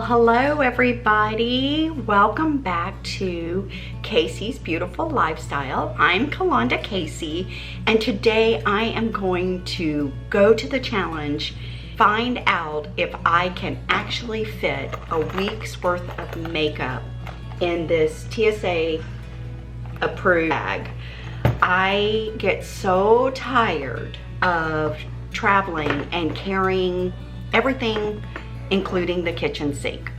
Hello everybody. Welcome back to Casey's Beautiful Lifestyle. I'm Kalonda Casey, and today I am going to go to the challenge, find out if I can actually fit a week's worth of makeup in this TSA approved bag. I get so tired of traveling and carrying everything, including the kitchen sink.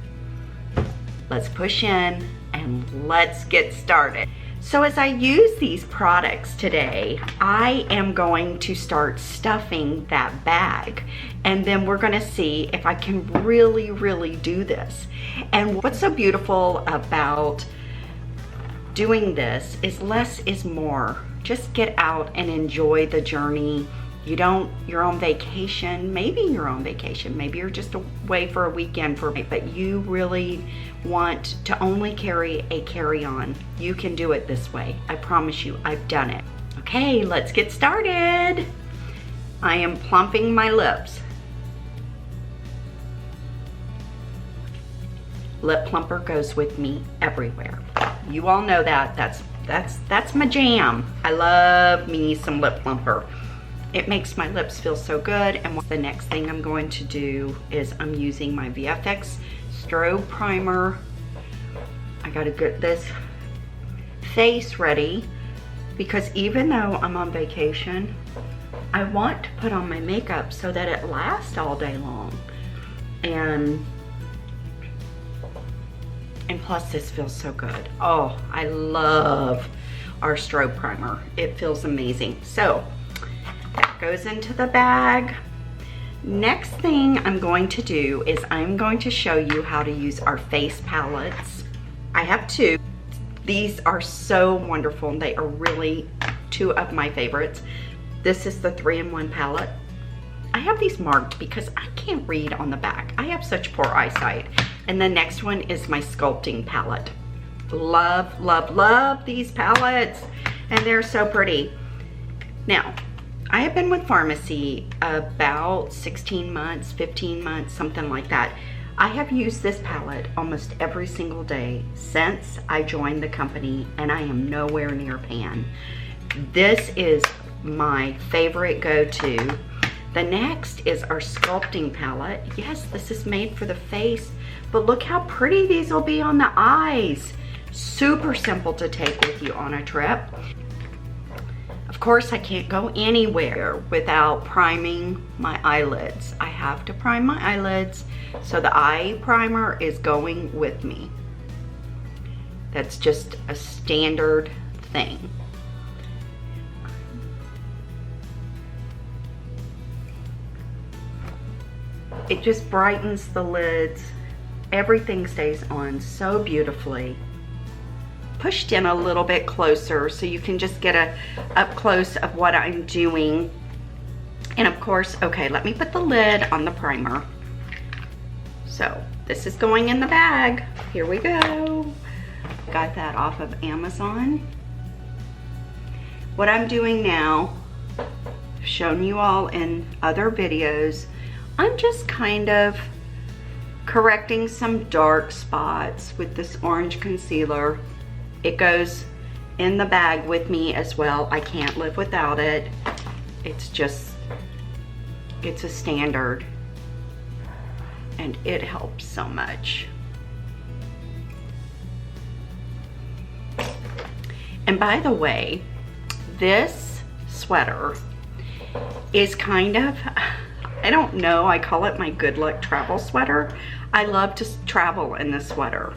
Let's push in and let's get started. So as I use these products today, I am going to start stuffing that bag, and then we're gonna see if I can really do this. And what's so beautiful about doing this is less is more. Just get out and enjoy the journey. You're on vacation, maybe you're on vacation, maybe you're just away for a weekend but you really want to only carry a carry-on. You can do it this way. I promise you, I've done it. Okay, let's get started. I am plumping my lips. Lip plumper goes with me everywhere. You all know that. That's my jam. I love me some lip plumper. It makes my lips feel so good. And the next thing I'm going to do is I'm using my VFX Strobe Primer. I gotta get this face ready because even though I'm on vacation, I want to put on my makeup so that it lasts all day long. And plus this feels so good. Oh, I love our Strobe Primer. It feels amazing. So that goes into the bag. Next thing I'm going to do is I'm going to show you how to use our face palettes. I have two. These are so wonderful, and they are really two of my favorites. This is the 3-in-1 palette. I have these marked because I can't read on the back. I have such poor eyesight. And the next one is my Sculpting Palette. Love these palettes, and they're so pretty. Now, I have been with Pharmacy about 16 months, 15 months, something like that. I have used this palette almost every single day since I joined the company, and I am nowhere near pan. This is my favorite go-to. The next is our Sculpting Palette. Yes, this is made for the face, but look how pretty these will be on the eyes. Super simple to take with you on a trip. Of course, I can't go anywhere without priming my eyelids. I have to prime my eyelids, so the eye primer is going with me. That's just a standard thing. It just brightens the lids. Everything stays on so beautifully. Pushed in a little bit closer so you can just get a up close of what I'm doing. And of course, okay, let me put the lid on the primer. So this is going in the bag. Here we go. Got that off of Amazon. What I'm doing now, I've shown you all in other videos, I'm just kind of correcting some dark spots with this orange concealer. It goes in the bag with me as well. I can't live without it. It's a standard, and it helps so much. And by the way, this sweater is kind of, I don't know, I call it my good luck travel sweater. I love to travel in this sweater.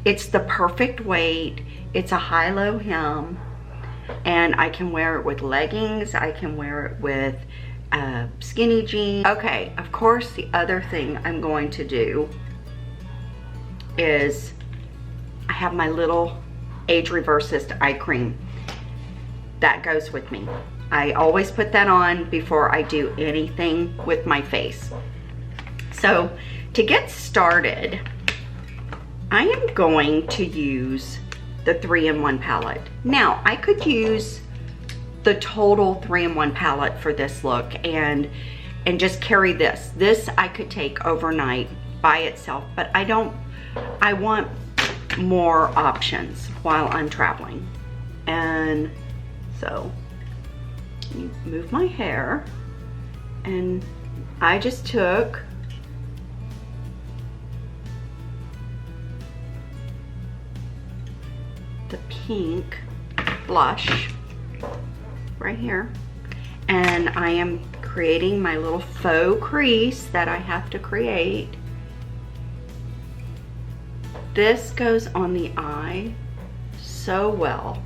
It's the perfect weight. It's a high-low hem, and I can wear it with leggings. I can wear it with skinny jeans. Okay, of course, the other thing I'm going to do is I have my little Age Reversist eye cream. That goes with me. I always put that on before I do anything with my face. So to get started, I am going to use the 3-in-1 palette. Now, I could use the total 3-in-1 palette for this look and just carry this. This I could take overnight by itself, but I want more options while I'm traveling. And so you move my hair, and I just took the pink blush right here, and I am creating my little faux crease that I have to create. This goes on the eye so well,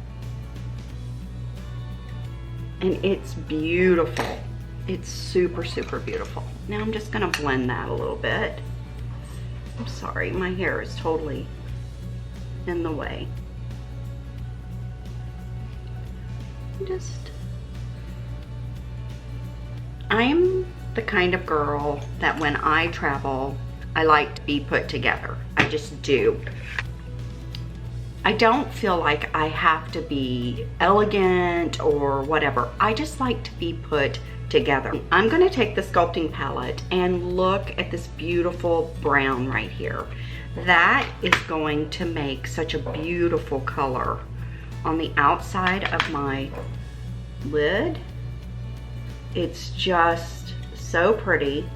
and it's beautiful. It's super, super beautiful. Now I'm just gonna blend that a little bit. I'm sorry, my hair is totally in the way. I'm the kind of girl that when I travel, I like to be put together. I just do. I don't feel like I have to be elegant or whatever. I just like to be put together. I'm gonna take the Sculpting Palette and look at this beautiful brown right here. That is going to make such a beautiful color on the outside of my lid. It's just so pretty.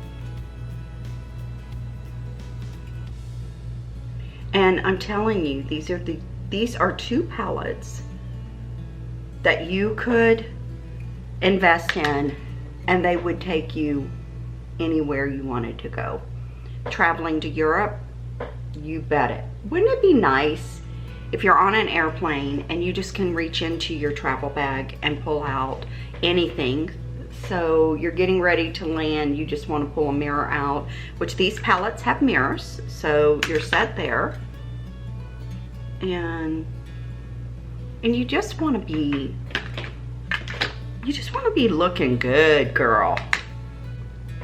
And I'm telling you, these are two palettes that you could invest in, and they would take you anywhere you wanted to go. Traveling to Europe, you bet it. Wouldn't it be nice if you're on an airplane and you just can reach into your travel bag and pull out anything? So you're getting ready to land, you just want to pull a mirror out, which these palettes have mirrors, so you're set there. And you just want to be, looking good, girl.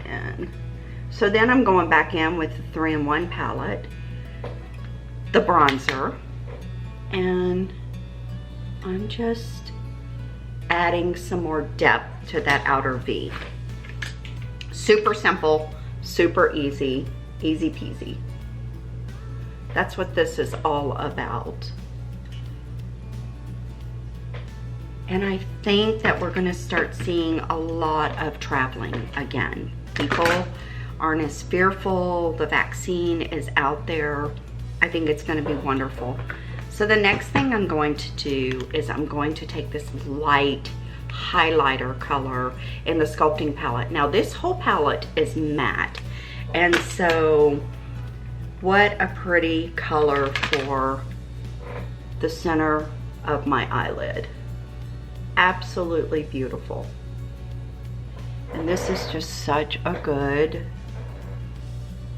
And so then I'm going back in with the 3-in-1 palette, the bronzer, and I'm just adding some more depth to that outer V. Super simple, super easy, easy peasy. That's what this is all about. And I think that we're gonna start seeing a lot of traveling again. People aren't as fearful. The vaccine is out there. I think it's gonna be wonderful. So the next thing I'm going to do is I'm going to take this light highlighter color in the Sculpting Palette. Now this whole palette is matte, and so what a pretty color for the center of my eyelid. Absolutely beautiful. And this is just such a good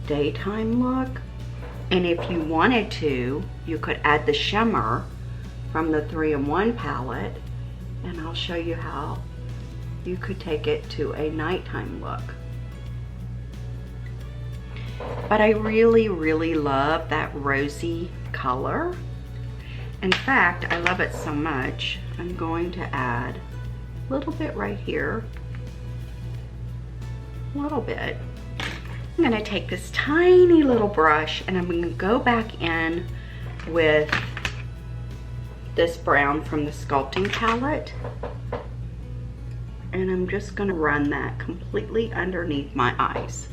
daytime look. And if you wanted to, you could add the shimmer from the 3-in-1 palette, and I'll show you how you could take it to a nighttime look. But I really, really love that rosy color. In fact, I love it so much, I'm going to add a little bit right here. A little bit. I'm gonna take this tiny little brush and I'm gonna go back in with this brown from the Sculpting Palette. And I'm just gonna run that completely underneath my eyes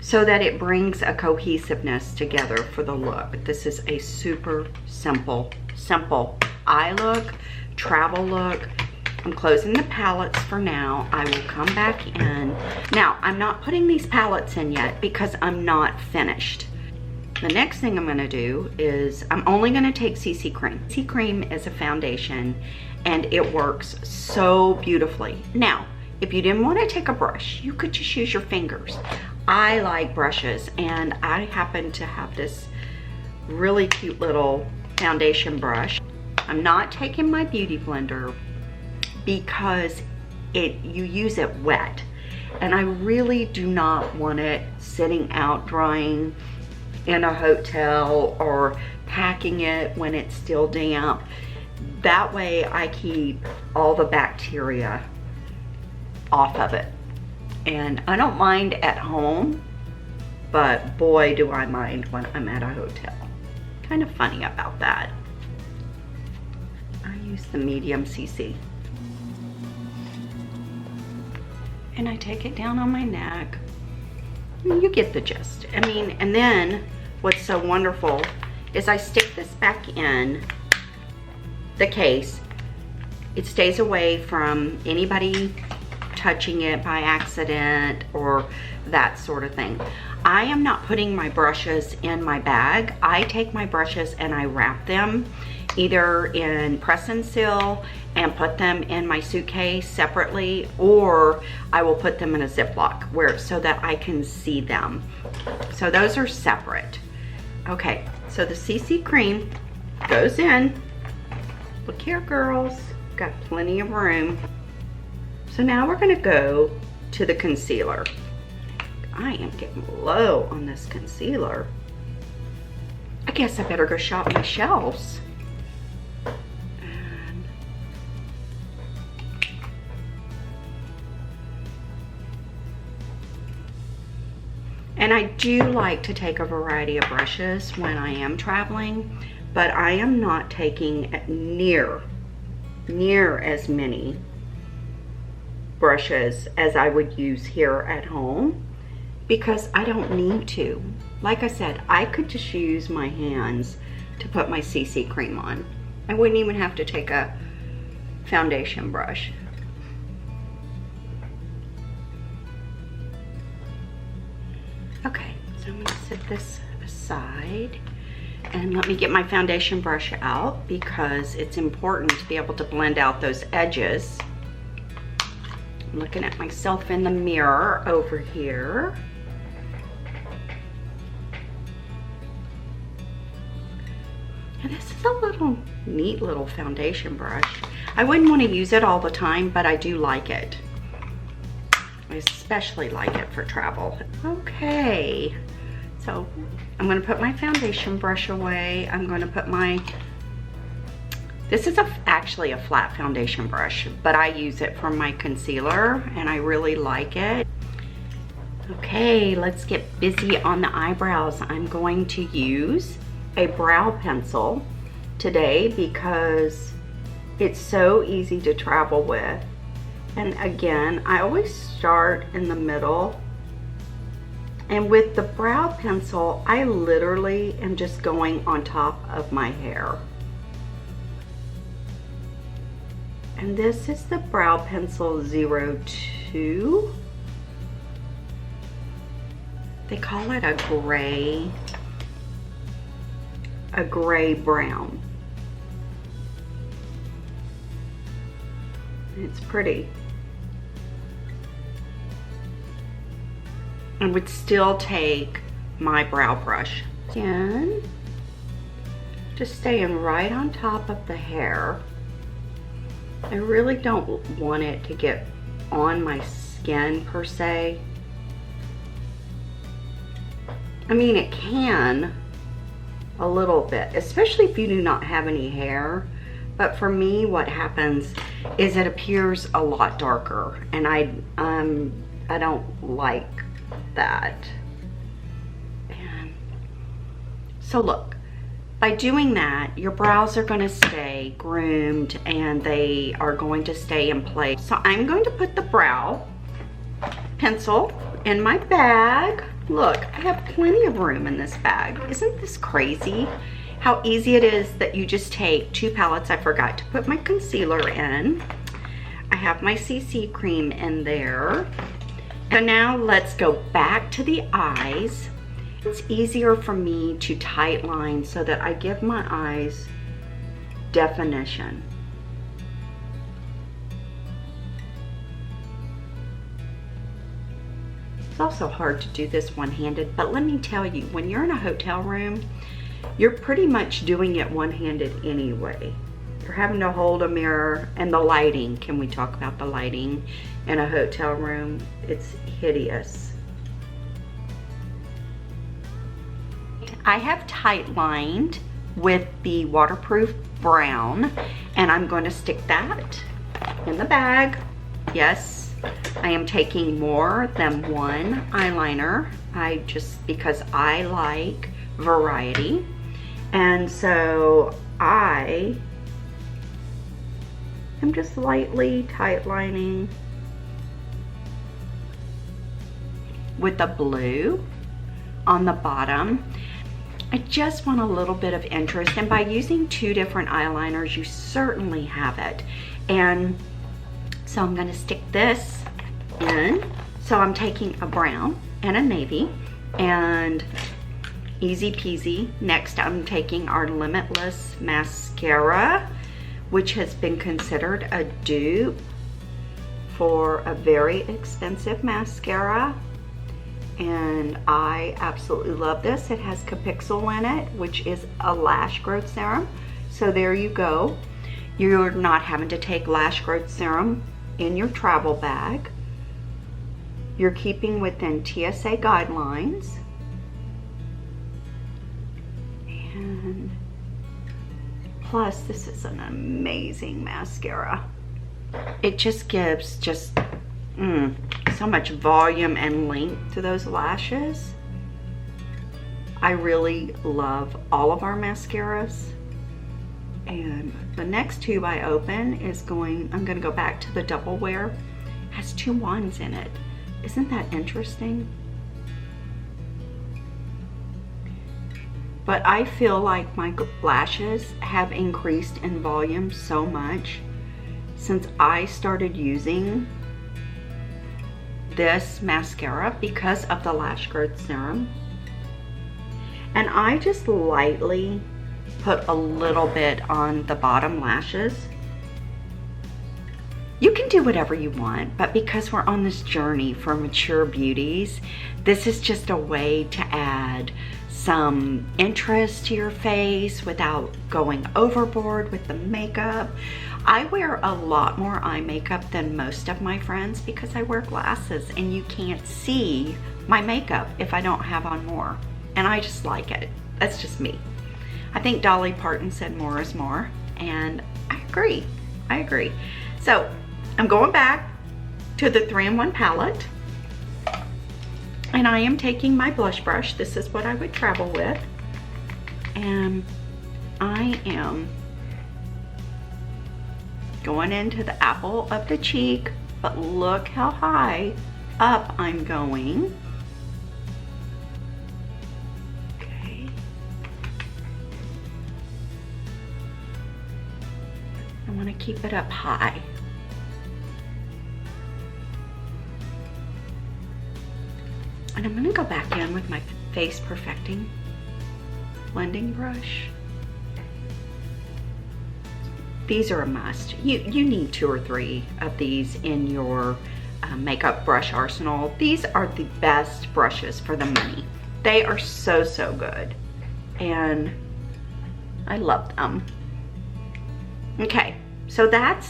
so that it brings a cohesiveness together for the look. This is a super simple eye look, travel look. I'm closing the palettes for now. I will come back in. Now, I'm not putting these palettes in yet because I'm not finished. The next thing I'm gonna do is I'm only gonna take CC Cream. CC Cream is a foundation and it works so beautifully. Now, if you didn't wanna take a brush, you could just use your fingers. I like brushes, and I happen to have this really cute little foundation brush. I'm not taking my beauty blender because you use it wet, and I really do not want it sitting out drying in a hotel or packing it when it's still damp. That way I keep all the bacteria off of it. And I don't mind at home but boy, do I mind when I'm at a hotel. Kind of funny about that. I use the medium CC. And I take it down on my neck. You get the gist. I mean, and then what's so wonderful is I stick this back in the case. It stays away from anybody touching it by accident or that sort of thing. I am not putting my brushes in my bag. I take my brushes and I wrap them either in press and seal and put them in my suitcase separately, or I will put them in a Ziploc so that I can see them. So those are separate. Okay, so the CC cream goes in. Look here, girls, got plenty of room. So now we're gonna go to the concealer. I am getting low on this concealer. I guess I better go shop my shelves. And I do like to take a variety of brushes when I am traveling, but I am not taking near as many brushes as I would use here at home, because I don't need to. Like I said, I could just use my hands to put my CC cream on. I wouldn't even have to take a foundation brush. Okay, so I'm gonna set this aside and let me get my foundation brush out, because it's important to be able to blend out those edges. I'm looking at myself in the mirror over here. And this is a neat little foundation brush. I wouldn't want to use it all the time, but I do like it. I especially like it for travel. Okay, so I'm going to put my foundation brush away. I'm going to put this is actually a flat foundation brush, but I use it for my concealer and I really like it. Okay, let's get busy on the eyebrows. I'm going to use a brow pencil today because it's so easy to travel with. And again, I always start in the middle. And with the brow pencil, I literally am just going on top of my hair. And this is the Brow Pencil 02. They call it a gray brown. It's pretty. I would still take my brow brush. Again, just staying right on top of the hair. I really don't want it to get on my skin per se. I mean, it can a little bit, especially if you do not have any hair. But for me, what happens is it appears a lot darker, and I don't like that. And so look, by doing that, your brows are going to stay groomed and they are going to stay in place. So I'm going to put the brow pencil in my bag. Look, I have plenty of room in this bag. Isn't this crazy? How easy it is that you just take 2 palettes. I forgot to put my concealer in. I have my CC cream in there. So now let's go back to the eyes. It's easier for me to tight line so that I give my eyes definition. It's also hard to do this one-handed, but let me tell you, when you're in a hotel room, you're pretty much doing it one-handed anyway. You're having to hold a mirror, and the lighting. Can we talk about the lighting in a hotel room? It's hideous. I have tight lined with the waterproof brown, and I'm going to stick that in the bag. Yes, I am taking more than one eyeliner because I like variety. And so I am just lightly tight lining with the blue on the bottom. I just want a little bit of interest, and by using 2 different eyeliners, you certainly have it. And so I'm gonna stick this in. So I'm taking a brown and a navy, and easy peasy. Next, I'm taking our Limitless Mascara, which has been considered a dupe for a very expensive mascara. And I absolutely love this. It has Capixyl in it, which is a lash growth serum. So there you go. You're not having to take lash growth serum in your travel bag. You're keeping within TSA guidelines. And plus, this is an amazing mascara. It just gives so much volume and length to those lashes. I really love all of our mascaras. And the next tube I open is I'm gonna go back to the Double Wear. It has 2 wands in it. Isn't that interesting? But I feel like my lashes have increased in volume so much since I started using this mascara because of the lash growth serum. And I just lightly put a little bit on the bottom lashes. You can do whatever you want, but because we're on this journey for mature beauties, this is just a way to add some interest to your face without going overboard with the makeup. I wear a lot more eye makeup than most of my friends because I wear glasses and you can't see my makeup if I don't have on more. And I just like it. That's just me. I think Dolly Parton said more is more, and I agree. I agree. So I'm going back to the 3-in-1 palette, and I am taking my blush brush. This is what I would travel with, and I am going into the apple of the cheek, but look how high up I'm going. Okay. I want to keep it up high. And I'm gonna go back in with my Face Perfecting blending brush. These are a must. You need 2 or 3 of these in your makeup brush arsenal. These are the best brushes for the money. They are so, so good. And I love them. Okay, so that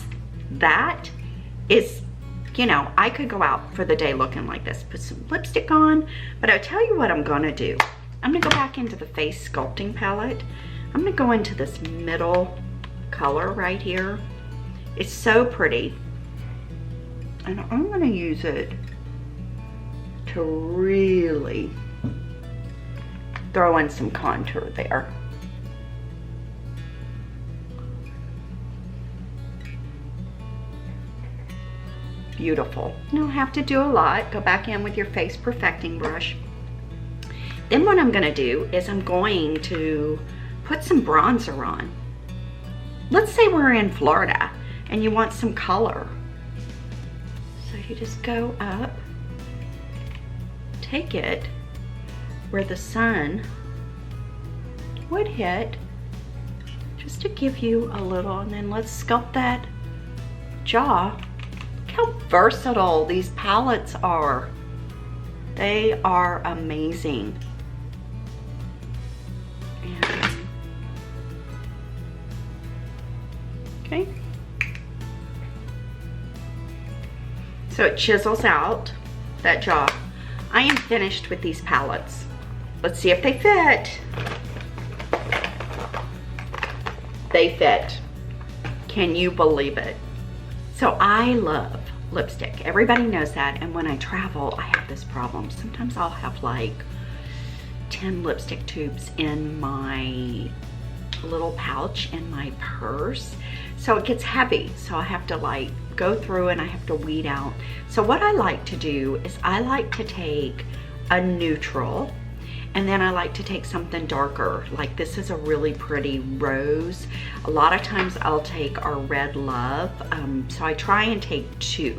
is, you know, I could go out for the day looking like this, put some lipstick on, but I'll tell you what I'm gonna do. I'm gonna go back into the Face Sculpting Palette. I'm gonna go into this middle color right here. It's so pretty. And I'm gonna use it to really throw in some contour there. Beautiful. You don't have to do a lot. Go back in with your Face Perfecting brush. Then what I'm gonna do is I'm going to put some bronzer on. Let's say we're in Florida and you want some color. So you just go up, take it where the sun would hit, just to give you a little, and then let's sculpt that jaw. Look how versatile these palettes are. They are amazing. And, okay. So it chisels out that jaw. I am finished with these palettes. Let's see if they fit. They fit. Can you believe it? So I love lipstick. Everybody knows that. And when I travel, I have this problem. Sometimes I'll have like 10 lipstick tubes in my little pouch in my purse. So it gets heavy. So I have to like go through and I have to weed out. So what I like to do is I like to take a neutral, and then I like to take something darker. Like this is a really pretty rose. A lot of times I'll take our Red Love. So I try and take 2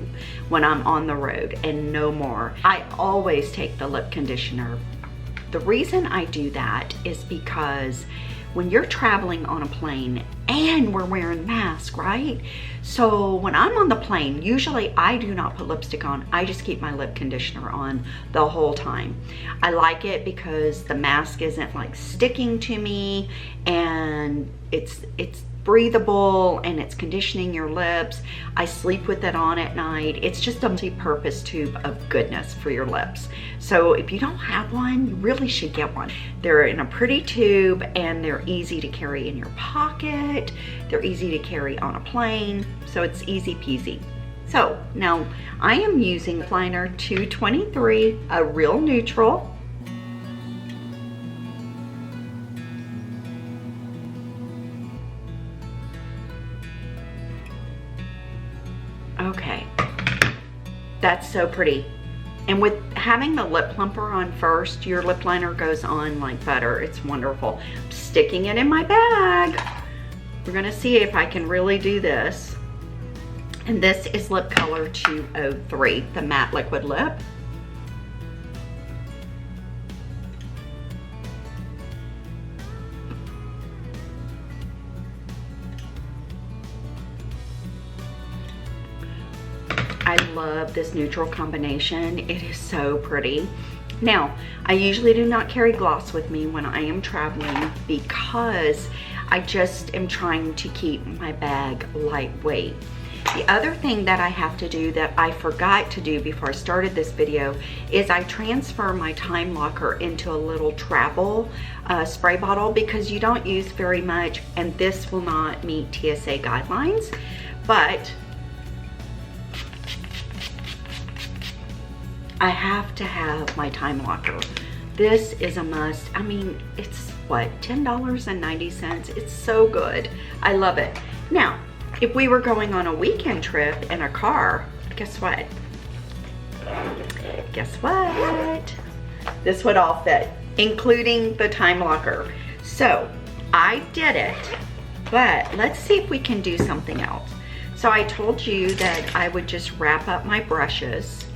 when I'm on the road and no more. I always take the lip conditioner. The reason I do that is because when you're traveling on a plane and we're wearing masks, right? So when I'm on the plane, usually I do not put lipstick on. I just keep my lip conditioner on the whole time. I like it because the mask isn't like sticking to me, and it's breathable and it's conditioning your lips. I sleep with it on at night. It's just a multi-purpose tube of goodness for your lips. So if you don't have one, you really should get one. They're in a pretty tube and they're easy to carry in your pocket. They're easy to carry on a plane. So it's easy peasy. So now I am using Eyeliner 223, a real neutral. Okay, that's so pretty. And with having the lip plumper on first, your lip liner goes on like butter. It's wonderful. I'm sticking it in my bag. We're gonna see if I can really do this. And this is lip color 203, the matte liquid lip. I love this neutral combination. It is so pretty. Now, I usually do not carry gloss with me when I am traveling because I just am trying to keep my bag lightweight. The other thing that I have to do that I forgot to do before I started this video is I transfer my time locker into a little travel spray bottle because you don't use very much, and this will not meet TSA guidelines, but I have to have my time locker. This is a must. I mean, it's what, $10.90? It's so good. I love it. Now, if we were going on a weekend trip in a car, guess what? Guess what? This would all fit, including the time locker. So I did it, but let's see if we can do something else. So I told you that I would just wrap up my brushes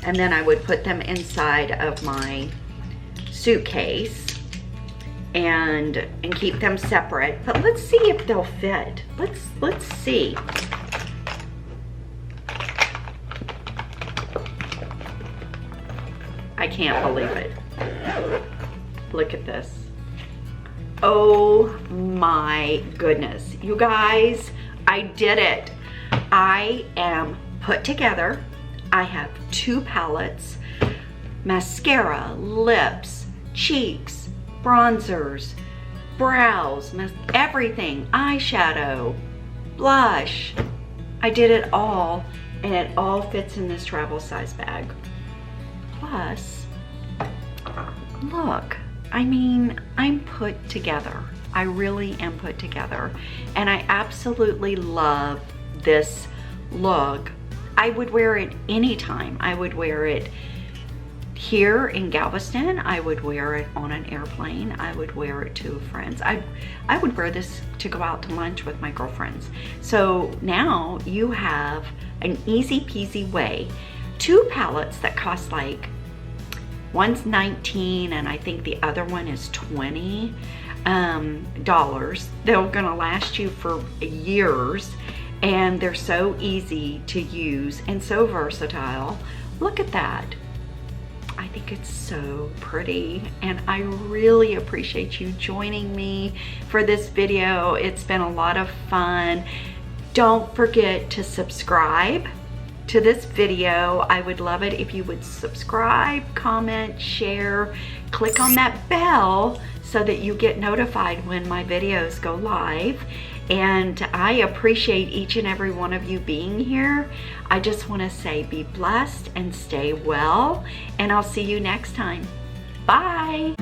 and then I would put them inside of my suitcase and keep them separate. But let's see if they'll fit. Let's see. I can't believe it. Look at this. Oh my goodness. You guys, I did it. I am put together. I have 2 palettes, mascara, lips, cheeks, bronzers, brows, everything, eyeshadow, blush. I did it all, and it all fits in this travel size bag. Plus, look, I mean, I'm put together. I really am put together, and I absolutely love this look. I would wear it anytime. I would wear it here in Galveston. I would wear it on an airplane. I would wear it to friends. I would wear this to go out to lunch with my girlfriends. So now you have an easy peasy way. 2 palettes that cost like, one's $19 and I think the other one is $20. They're gonna last you for years. And they're so easy to use and so versatile. Look at that. I think it's so pretty, and I really appreciate you joining me for this video. It's been a lot of fun. Don't forget to subscribe to this video. I would love it if you would subscribe, comment, share, click on that bell so that you get notified when my videos go live. And I appreciate each and every one of you being here. I just want to say be blessed and stay well, and I'll see you next time. Bye.